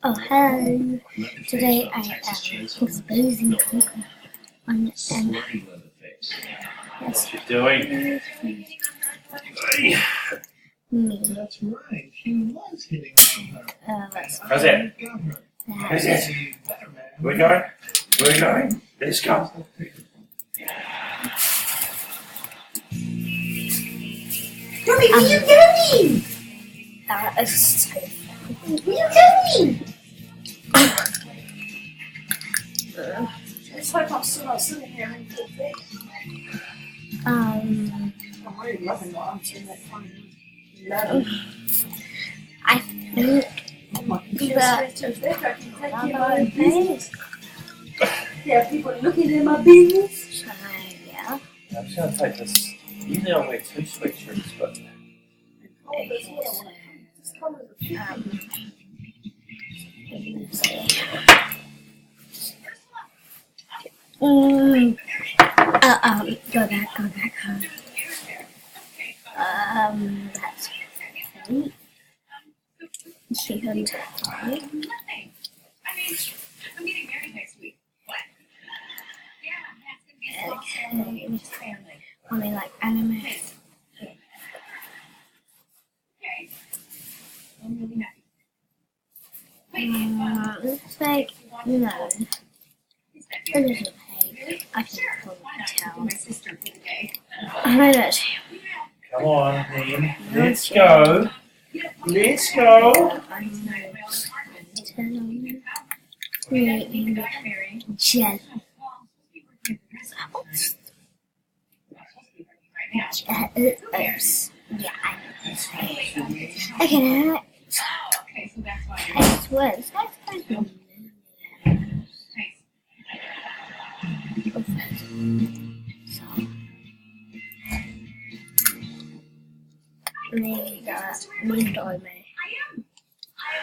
Oh, hello. Today I am exposing Coco on an What you doing? me. That's right. He was hitting on her. Let's How's it? How's that. it? Where we going? Where we going? Let's go. Mommy, where you going? That is so Where you going? It's like I'm still not sitting here in good faith. I'm really loving what I'm seeing that fun. I think that another page. Yeah, people looking at my business. So, yeah. I'm just gonna take this. Usually I wear two sweatshirts, but Okay, so, let's see. Go back. That's great. She could I'm getting married next week. What? Yeah, that's gonna be okay. Only like anime. okay. I'm really nice. Looks like no. It isn't pink. I can probably tell. My sister for the day. I know that. come on, then. Let's go. Let's go. Gel. Oops. Yeah, I know. Okay, now. Okay, so that's why I swear, this guy's kind of so. Need all my. I am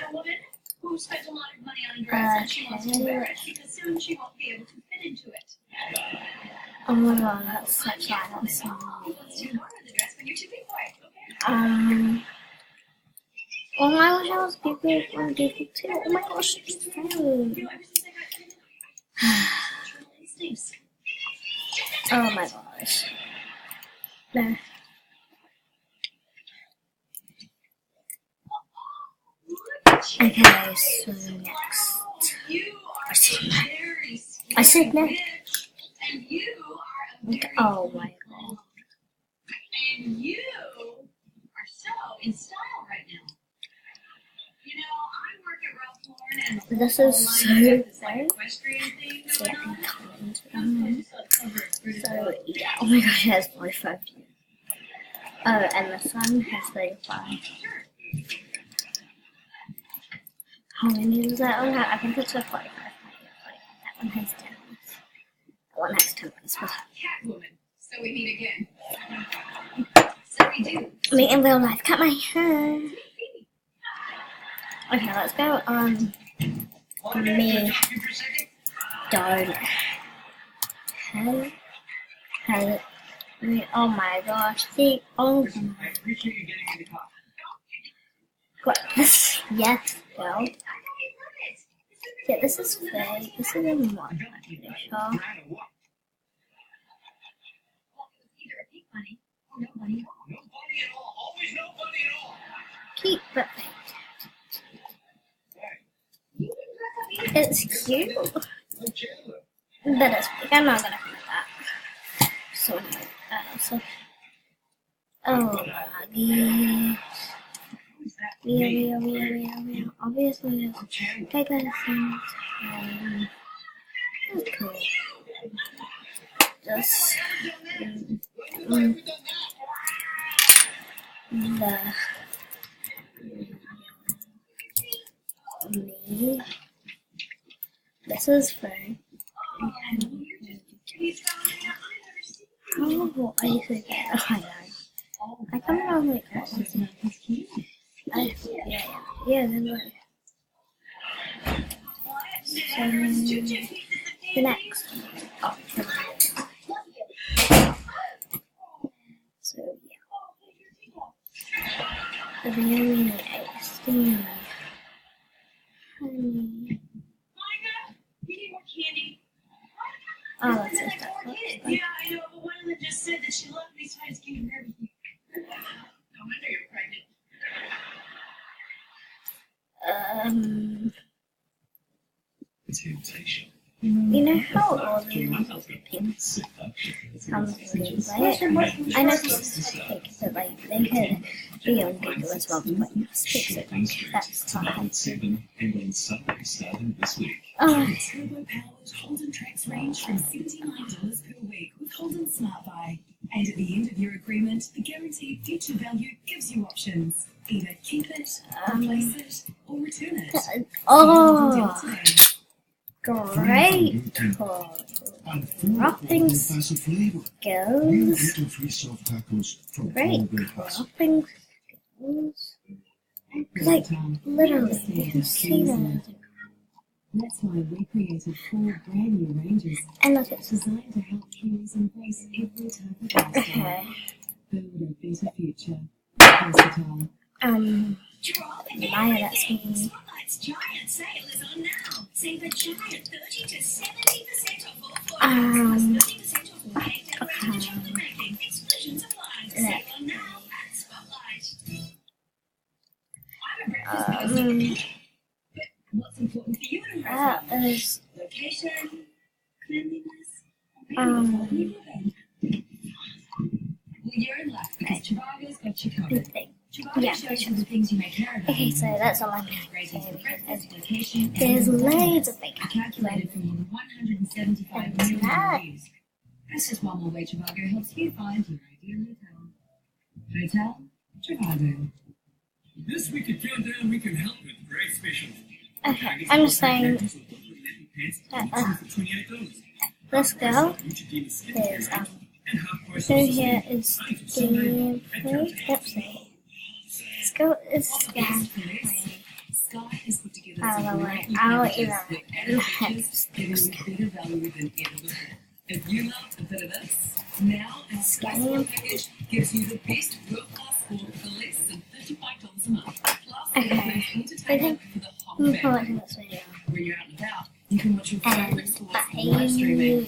a woman who spent a lot of money on a dress and she wants to wear it because soon she won't be able to fit into it. Oh my god, that's such a awesome. You order the dress, but you're too big for it. Oh, I wish I was bigger and bigger too. Oh my gosh, it's fun. Ever since I got instincts. Oh my gosh. There. Okay, so next. You are very skinny. I said no. And you are a very Oh my god. And you are so in style right now. You know, I work at Ralph Lauren and This is so like fun. equestrian thing So I going can on. comment on it. So yeah, oh my gosh, it has 45 views. Oh, and the sun has 35. How many does that one have? I think it's a 45. That one has 10. That one has 10 ones. Catwoman. So we meet again. So we do. Me in real life, cut my hair. Okay, let's go on. Me. Don't. Hello. Me. Oh my gosh. See. Oh my. What? This. Yes. Well. Yeah, this is fake. This is in one. I'm pretty sure. Either a pink bunny or no bunny at all. Keep it fake. It's cute. But it's fake. I'm not gonna put that. So so. Oh my gosh. Yeah. Obviously, it's take that thing. That's cool. Just me. This is fun. Oh, I used to get. Oh my god. I come around like that. Yeah, then what? So, the next. Oh, so, yeah. The really nice thing. Temptation. You know how all the pins comes with it? I noticed this cake, so like they could be on Google as well, but stick so that's not. 7 and on Sunday starting this week. Oh, Turbo-powered Holden Trax range from $79 per week with Holden Smart Buy. And at the end of your agreement, the guaranteed future value gives you options. Either keep it, replace it, or return it. oh, great! Cropping skills. Great cropping skills. Like, literally, you can see that. That's why we created 4 brand new ranges And look at designed to help kids embrace every type of lifestyle. okay. Build a better future. Versatile. Maya, that's me. Spotlight's giant sale is on now. Save a giant 30 to 70% off all Um, products, plus 30% off paint decorating and chocolate making. Exclusions apply. Save on now at Spotlight. I'm a breakfast person. But what's important for you in a That restaurant? is, Location, cleanliness, or Um, maybe well, you're in luck because Trivago's got you covered. good thing. Trivago Yeah, shows you the things you may care about. Okay, so that's all I'm Ratings saying for because breakfast, location, and there's convenience loads of are bacon. calculated from more than 175 million that. reviews. That's just one more way Trivago helps you find your ideal hotel. Hotel Trivago. This week at Countdown, we can help with great specials. Okay, I'm just saying, this girl is, so here is gameplay, oopsie. This girl is gameplay. Sky has put together I don't know some why, great I'll packages even where packages give you better value than ever before. If you love a bit of this, now our Sky Sport package gives you the best world-class sport for less than $35 a month. Plus, it Okay. includes entertainment for the whole I'm family. watching this video. When you're out and about, you can watch your And favorite sports bye. live streaming